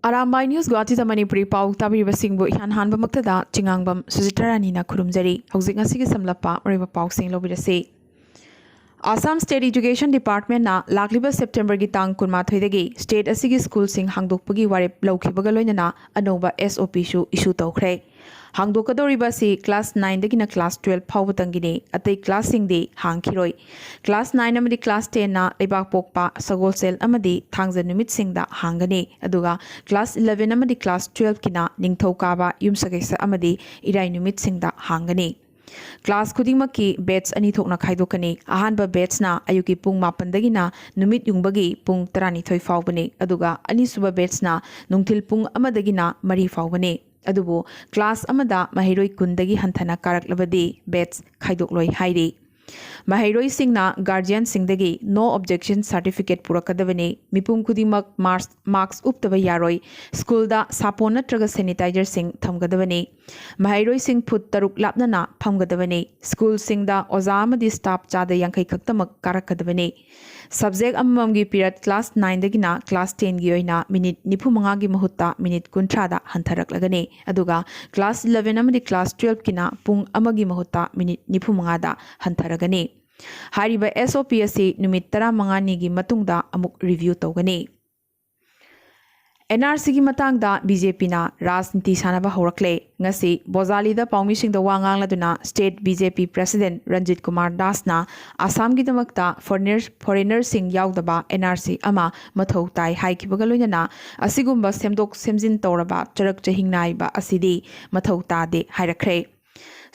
Arambai News Guwahati Manipuri Pau Tabiriba Singbu Ihan Hanba Maktada Chingangbam Sujitarani na Kurumjari Housing Asigi Samlapa River Pau Sing Lobirasi Assam State Education Department na Lakliba September gi tang kunmathoi State Asigi School Sing Hangdokpagi Warep Lawkhibaga loinana Anoba SOP shu issue tawkhre Hangdokadoriba si class 9 dagina class 12 phawbatangine atei class sing de hangkhiroi class 9 amadi class 10 na lebak pokpa sagolsel amadi thangja numit singda hangani aduga class 11 amadi class 12 kina ningthokaba yumsagaisa amadi irai numit singda hangani Class Kudimaki bets ani thokna khaidokani ahanba bets na ayuki pung mapan dagina numit yungbagi pung tarani thoi fawbani aduga ani suba bets na nungthil pung amadagina mari fawbani adubu class amada mahiroi kundagi hanthana karaklabadi bets khaidokloi hairi Mahiroi singna guardian singdagi no objection certificate purakadabani mipum kudimak marks uptaba yaroi school da sapon natraga sanitizer sing thamgadabani Mahiroi sing phut taruk lapnana phamgadabani school singda oza amadi staff chada yankai khaktamak karakadabani subject amamgi period class 9 dagina class 10 gi oina minute nipumanga gi mahutta minute kuntra da hantharaklagani aduga class 11 amadi class 12 kina pung amagi mahutta minute nipumanga da hantaragani hariba SOP asi numit 15 gi matungda amuk review tawgani NRC gi matangda BJP na rajniti sanaba horakle ngasi bozali da paumi sing da wangang laduna state BJP president Ranjit Kumar Das na Assam gi damakta foreigner sing yaudaba NRC ama mathau tai haikibaga loinana asigumba semdok semjin tawraba charak chahingnai ba asidi mathau ta de hairakre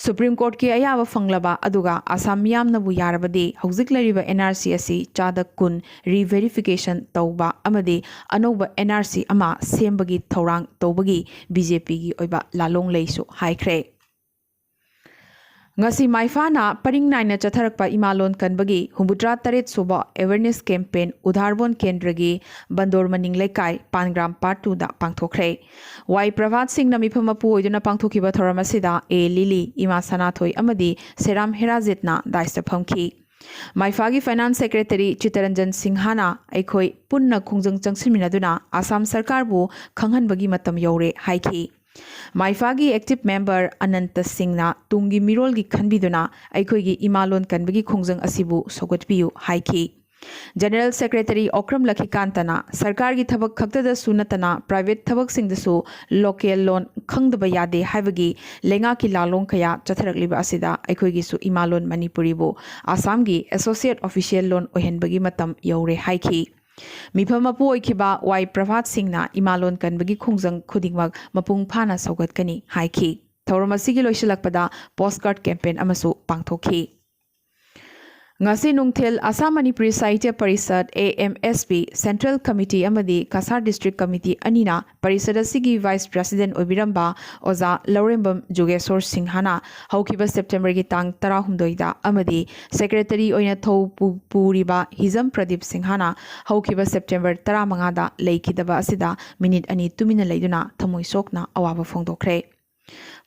Supreme Court ki ayaba fanglaba aduga Assam yamnabu yarabadi hauzik lariba NRC asi chada kun re-verification tawba amadi anoba NRC ama sembagi thorang tawbagi BJP gi oiba lalong leisu haikre Ngasi maifana paring naina chatharakpa imalon kanbagi humbudra taret suba awareness campaign udharbon kendragi bandor maning lekai pangram part 2 da pangthokre wai Pravat Singh na mifama pu oiduna pangthokiba thoramasida A Lily Ima Sanathoi amadi Seram Herazitna daista phamki Maifagi Finance Secretary Chitaranjan Singhana aikoi punna khungjang changsiminaduna Assam Sarkar bu khanghanbagi matam yore haiki Maifagi active member Ananta Singh na tungi mirol gi khanbiduna aikoi gi imalon kanbagi khungjang asibu sogatpiu haiki General Secretary Okram Lakhikantana Sarkar gi thabak khaktada sunatana private thabak singdasu local loan khangdaba yade haibagi lenga ki lalong khaya chatharakliba asida aikoi gi su imalon Manipuri bu Assam gi associate official loan ohenbagi matam yaure haiki Mifamapu oikiba wai Pravat Singh na imalon kanbagi khungjang khudingmak mapung phana saugatkani haiki thauramasi gi loisilakpada postcard campaign amasu pangthokhi Ngasi nungthil Assam Manipuri Sahitya Parishad AMSP Central Committee amadi Kasar District Committee anina Parishad asigi Vice President Obiramba Oza Laurembam Jugeshwar Singhana haukiba September gi tang 16 da amadi Secretary oina thau puriba Hizam Pradeep Singhana haukiba September 15 da leikidaba asida minute ani tumina leiduna thamoi sokna awaba phongdokre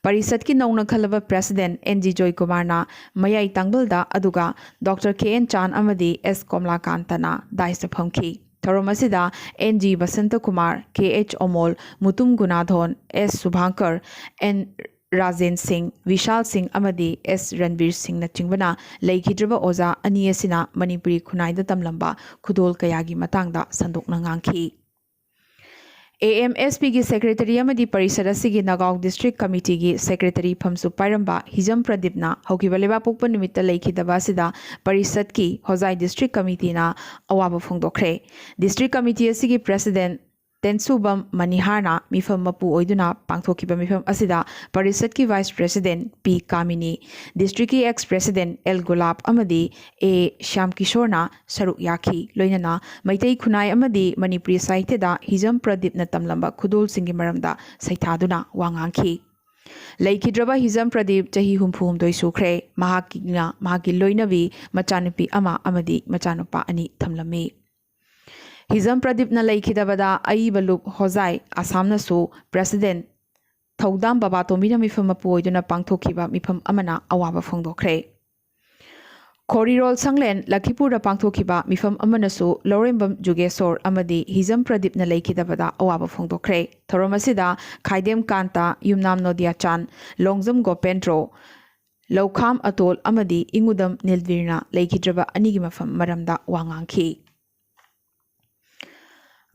Parishad ki nauna khalaba President NG Joy Kumar na mayai tangbal da aduga Dr. KN Chan amadi S Komla Kantana daisa phamki Tharomasida NG Basanta Kumar KH Omol Mutum Gunadhon S Subhankar N Rajen Singh Vishal Singh amadi S Ranbir Singh na chingbana leikidraba oza ani asina Manipuri khunai da tamlamba khudol kayagi matangda sandokna ngangki AMSP gi Secretary amadi Parishad asigi Nagaon District Committee gi Secretary Phamsu Pairamba Hizam Pradeep na haukiba leba pokpa numitta leikidaba asida Parishad ki Hozai District Committee na awaba phongdokre District Committee asigi President Tensubam Maniharna mifam mapu oiduna pangthokiba mifam asida Parishad ki Vice President P Kamini District ki ex President L Gulab amadi A Shyam Kishore na saruk yaki loinana maitai khunai amadi Manipuri Sahitya da Hizam Pradeep na tamlamba khudol singi maramda saithaduna wangangki Laikidraba Hizam Pradeep chahi humphumdoi sukre mahaki loinavi machanupi ama amadi machanupa ani thamlami Hizam Pradeep na laikidabada aibalup Hozai Assam na su President Thaudam Babatomi na mifam mapu oiduna pangthokiba mifam amana awaba phongdokre Khorirol Sanglen Lakhipura Pangthokiba Mifam Amanasu Lorembam Jugesor Amadi Hizam Pradip na Laikidabada Awaba Phongdokre Thoromasida Khaidem Kanta Yumnam Nodia Chan Longzam Gopentro Lokham Atol Amadi Ingudam Nilvirna Laikidraba Anigi Mafam Maramda Wangangki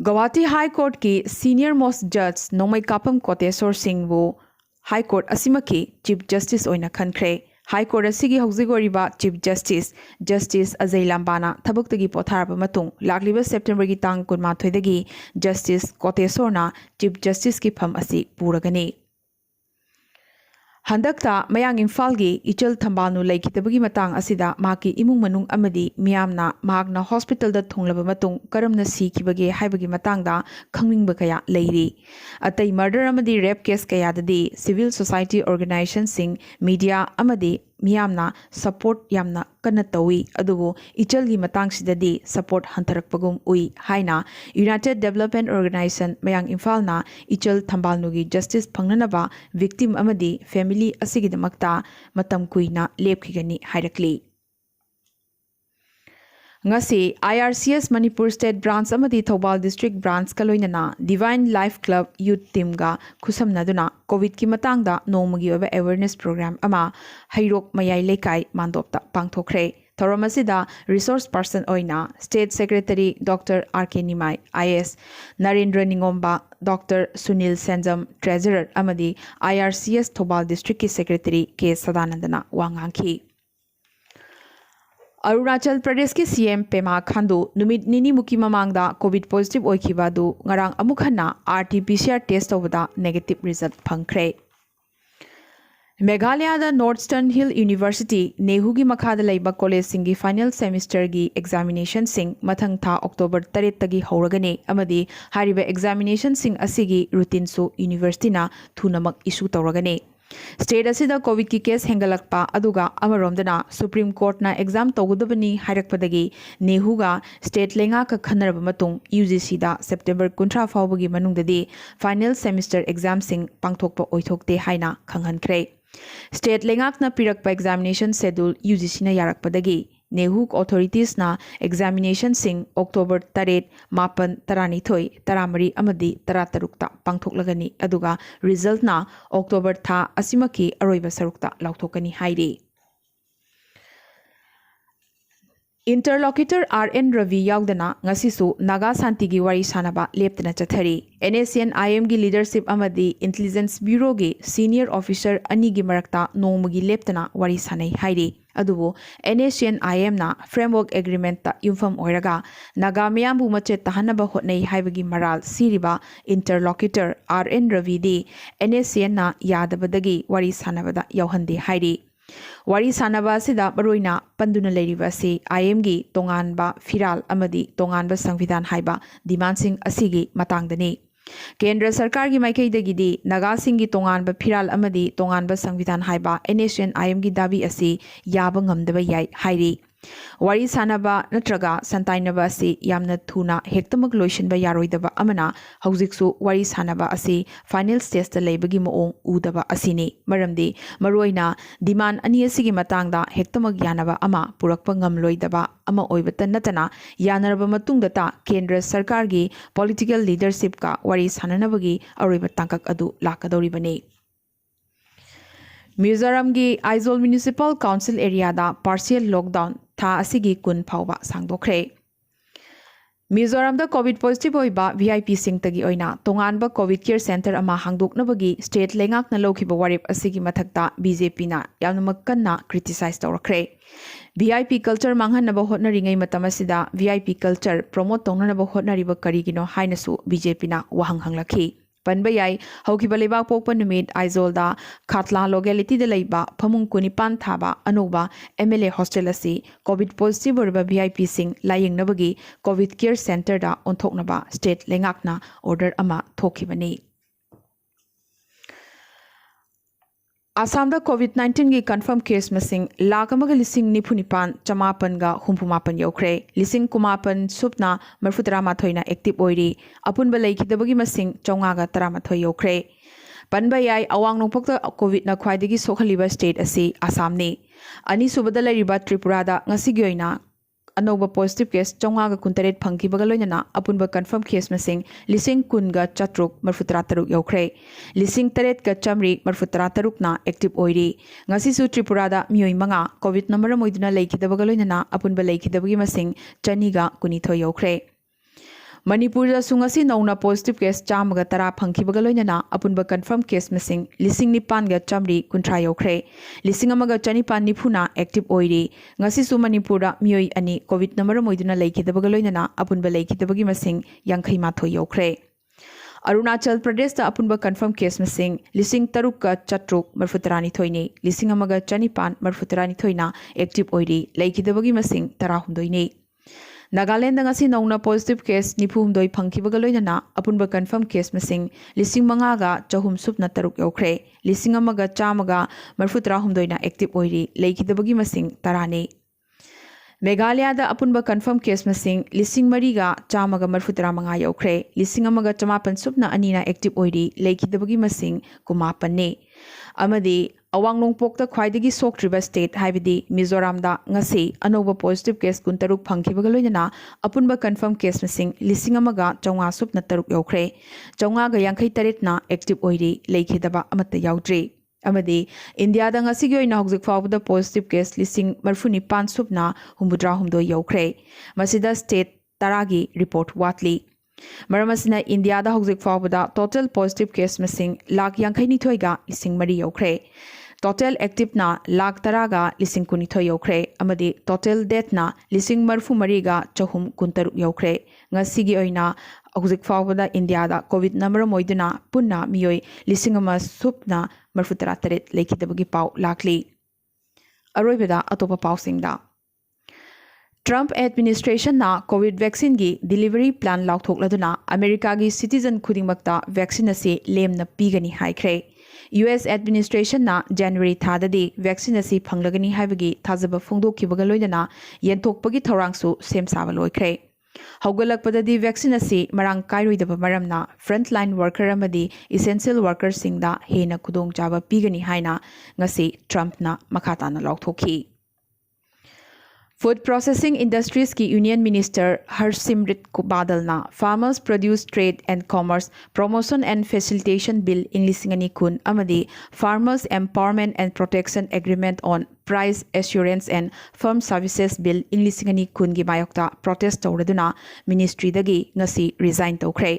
Guwahati High Court ki Senior Most Judge Nomai Kapam Kotesor Singh bu High Court Asimaki Chief Justice Oina Khankre High Court asigi hौजिगोरिबा Chief Justice Ajay Lambana thabuk potharaba matung lakliba September gi tang 12 dagi Justice Kotesorna Chief Justice ki pham asi puragani Handakta mayang Imphal gi Ichal Thambanu laikitabagi matang asida maki imung manung amadi miyamna mahakna hospital da thunglaba matung karamna sikibage haibagi matangda khangmingba kaya leiri atai murder amadi rape case kaya dadi civil society organizations sing media amadi miyamna support yamna kana tawi adubu Ichal gi matang sidadi support hantarakpagum ui haina United Development Organization mayang Imphal na Ichal Thambanu gi justice phangnanaba victim amadi family asigidamakta matam kuina lepkhigani hairakli ngasi IRCS Manipur State Branch amadi Thobal District Branch kaloinana Divine Life Club Youth Team ga khusamnaduna COVID ki matangda nomagi oba awareness program ama hairok mayai lekai mandopta pangthokre Thoramasida resource person oina State Secretary Dr. R.K. Nimai IS Narendra Ningomba Dr. Sunil Senjam Treasurer amadi IRCS Thobal District ki Secretary K. Sadanandana wangangki Arunachal Pradesh ki CM Pema Khandu numit nini muki mamangda COVID positive oikibadu ngarang amukhana RT-PCR test obada negative result phangkhre Meghalaya da Northern Hill University Nehu gi makhada laiba college singi final semester gi examination sing mathang tha October 3 tagi horagani amadi hariba examination sing asigi routine su university na thunamak issue tawragani State asida COVID ki case hengalakpa aduga amaromdana Supreme Court na exam togudabani hairakpadagi Nehuga state lenga ka khanaraba matung UGC da September 13 fawbagi manungdadi final semester exam sing pangthokpa oithokte haina khanghankhre State lengak na pirakpa examination schedule UGC na yarakpadagi Nehuk authorities na examination sing October 8, 9, 12, 13 amadi 13 ta pangthoklagani aduga result na October tha asimaki aroiba sarukta lauthokani hairi Interlocutor RN Ravi yaudana ngasisu Naga Santi gi wari sanaba leptana chathari NACN IM gi leadership amadi Intelligence Bureau gi senior officer ani gi marakta nongmagi leptana wari sanai hairi adubu NACN IM na framework agreement ta yumfam oiraga Naga miyambu mache tahanaba hotnai haibagi maral siriba interlocutor RN Ravi di NACN na yadabadagi wari sanabada yauhande hairi Wari sanaba sida baroina panduna leiriba si IM gi tonganba firal amadi tonganba sangvidhan haiba demand sing asigi matangdani Kendra Sarkar gi maikaidagi di Naga sing gi tonganba firal amadi tonganba sangvidhan haiba NACN IM gi dabi asi yaba ngamdaba yai hairi Wari sanaba natraga santainaba asi yamna thuna hektamak loishinba yaroidaba amana haujiksu wari sanaba asi final stage ta leibagi moong udaba asini maramdi maroina demand ani asigi matangda hektamak yanaba ama purakpa ngamloidaba ama oibata natana yanaraba matungda ta Kendra Sarkar gi political leadership ka wari sananabagi aroiba tangkak adu lakadoribani Mizoram gi Aizawl Municipal Council area da partial lockdown tha asigi kun phawba sangdokre Mizoram da COVID positive oiba VIP sing tagi oina tonganba COVID care center ama hangdoknabagi state lengak na lokhiba warip asigi mathakta BJP na yamnamak kanna criticize tawrakre VIP culture manghanaba hotnaringai matamasida VIP culture promote tongnanaba hotnariba karigino hainasu BJP na wahang hanglakhi Panbayai, Hokiba Lebak Pokpa Numit, Aizolda, Katla locality de Leiba, Pamung Kunipan Thaba, Anuba, MLA Hostel asi, COVID positive urba VIP sing, Lying Nabagi, COVID Care Center da Ontoknaba, State Lengakna, Order Ama Tokibani. Assam da COVID-19 gi confirm case masing lakamaga lising nipunipan chamapan ga humpumapan yaukre lising kumapan supna marfutara mathoina active oiri apun balai kidabagi masing chonga ga tara mathoi yaukre Panba yai awang nongpokta COVID na khwaidagi sokhaliba state asi Assam ni. Ani subada lariba Tripura da ngasigi oina anova positive case chonga ga kuntaret phangki bagaloina apunba confirm case masing lising kunga chatruk marfutra taruk yaukhre lising taret ka chamri marfutra taruk na active oiri ngasi su Tripura da mioi manga COVID number moiduna leikida bagaloina apunba leikida bagi masing chaniga kunitho yaukhre Manipur da sungasi nauna positive case chamaga tara phangki bagaloina apunba confirm case masing lising nipan ga chamri kuntra yaukhre lising amaga chanipan nifuna active oiri ngasi su Manipur da mioi ani COVID number moiduna leikida bagaloina apunba leikida bagi masing yankhai matho yaukhre Arunachal Pradesh da apunba confirm case masing lising taruk ka chatruk marfutarani thoini lising amaga chanipan marfutarani thoina active oiri leikida bagi masing tara hundoini Nagaland ngasi nauna positive case nipumdoi phangkibaga loinana apunba confirm case masing lising mangaga chahum supna taruk yaukre lising amaga chamaga marfutra humdoina active oiri leikidabagi masing tarani Meghalaya da apunba confirm case masing lising mariga chamaga marfutra manga yaukre lising amaga chamapan supna anina active oiri leikidabagi masing kumapanne amadi awang nongpokta khwaidagi soktriba state haibidi Mizoram da ngasi anoba positive case kuntaruk phangkibaga loinana apunba confirm case masing lising amaga chonga supna taruk yaukre chonga ga yankhai taret na active oiri leikidaba amata yaudri amadi India da ngasi gi oina hojik fawda positive case lising marfuni pan supna humbudra humdo yaukre masida state taragi report watli Maramasina India da hojik fawda total positive case masing lakh yankhai ni thoiga ising mari yaukre Total active na lakh taraga lising kunitho yaukre amadi total death na lising marfu mariga chahum kuntaruk yaukre ngasigi oina hojik fawda India da COVID number moiduna punna mioi lising ama supna marfutara taret leikidabagi pau lakli aroibada atopa pausingda Trump administration na COVID vaccine gi delivery plan laukthokladuna America gi citizen khudingmakta vaccine ase lemna pigani haikre US administration na January thadadi vaccine ase phanglagani haibagi thajaba phongdokkibaga loinana yenthokpagi thorangsu semsaba loikre haugalakpadadi vaccine ase marang kairoidaba maramna frontline worker amadi essential workers singda hena khudong jaba pigani haina ngasi Trump na makhatana laukthokhi Food Processing Industries की Union Minister Harsimrit Badal na Farmers Produce Trade and Commerce Promotion and Facilitation Bill Inglisingani kun amadi Farmers Empowerment and Protection Agreement on Price Assurance and Firm Services Bill Inglisingani kun gi mayokta protest tawraduna ministry dagi ngasi resign tawkre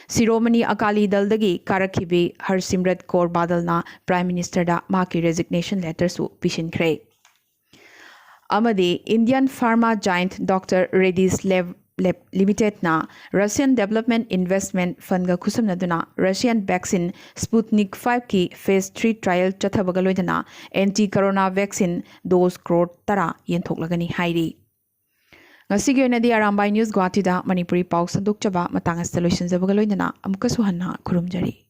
Siromani Akali Dal dagi karakhibi Harsimrat Kaur Badal na Prime Minister da maki resignation letter su pishinkre Amadi Indian pharma giant Dr. Reddy's Limited na Russian Development Investment Fund ga khusumnaduna Russian vaccine Sputnik 5 ki phase 3 trial chathabagaloidana anti corona vaccine dose crore tara yenthoklagani hairi ngasigi onadi Arambai News Guwahati da Manipuri Pau sandukchaba matang solution zabagaloidana amuka suhanna khurumjari